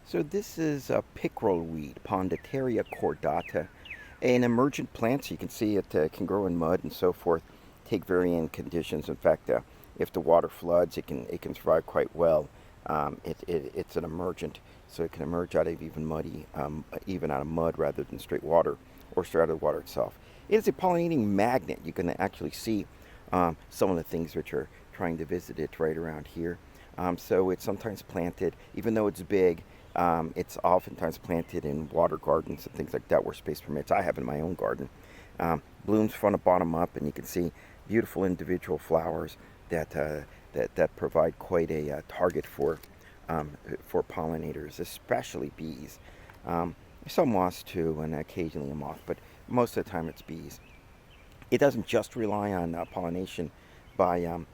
So this is a pickerelweed, Pondateria cordata, an emergent plant. So you can see it can grow in mud and so forth, take varying conditions. In fact, if the water floods, it can survive quite well. It's an emergent, so it can emerge out of even out of mud rather than straight water or straight out of the water itself. It is a pollinating magnet. You can actually see some of the things which are trying to visit it right around here. So it's sometimes planted, even though it's big. It's oftentimes planted in water gardens and things like that where space permits. I have in my own garden. Blooms front and bottom up, and you can see beautiful individual flowers that provide quite a target for pollinators, especially bees. Some wasps too, and occasionally a moth, but most of the time it's bees. It doesn't just rely on pollination by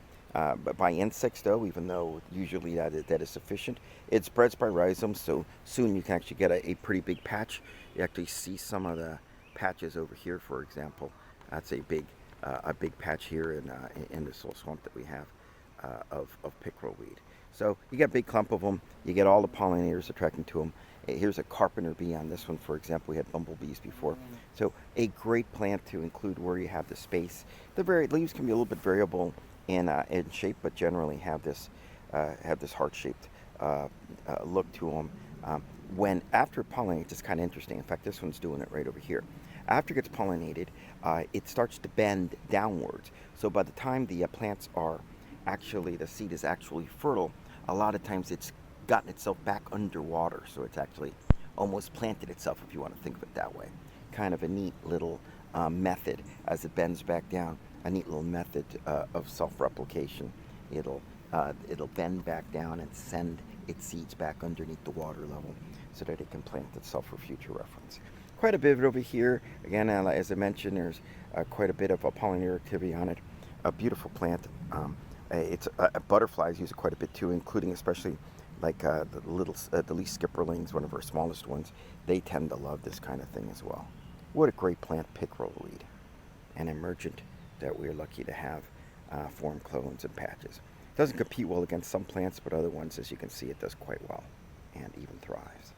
by insects, though, even though usually that is sufficient. It spreads by rhizomes, so soon you can actually get a pretty big patch. You actually see some of the patches over here, for example. That's a big patch here in this little swamp that we have of pickerelweed. So you get a big clump of them. You get all the pollinators attracting to them. Here's a carpenter bee on this one, for example. We had bumblebees before. So a great plant to include where you have the space. The leaves can be a little bit variable in shape, but generally have this heart-shaped look to them. When after it pollinates, it's kind of interesting. In fact, this one's doing it right over here. After it gets pollinated, it starts to bend downwards. So by the time the plants are the seed is actually fertile, a lot of times it's gotten itself back underwater. So it's actually almost planted itself, if you want to think of it that way. Kind of a neat little method as it bends back down. A neat little method of self-replication. It'll bend back down and send its seeds back underneath the water level so that it can plant itself for future reference. Quite a bit of it over here. Again, as I mentioned, there's quite a bit of pollinator activity on it. A beautiful plant. It's butterflies use it quite a bit too, including especially like the least skipperlings, one of our smallest ones. They tend to love this kind of thing as well. What a great plant, pickerelweed, an emergent that we're lucky to have form clones and patches. It doesn't compete well against some plants, but other ones, as you can see, it does quite well and even thrives.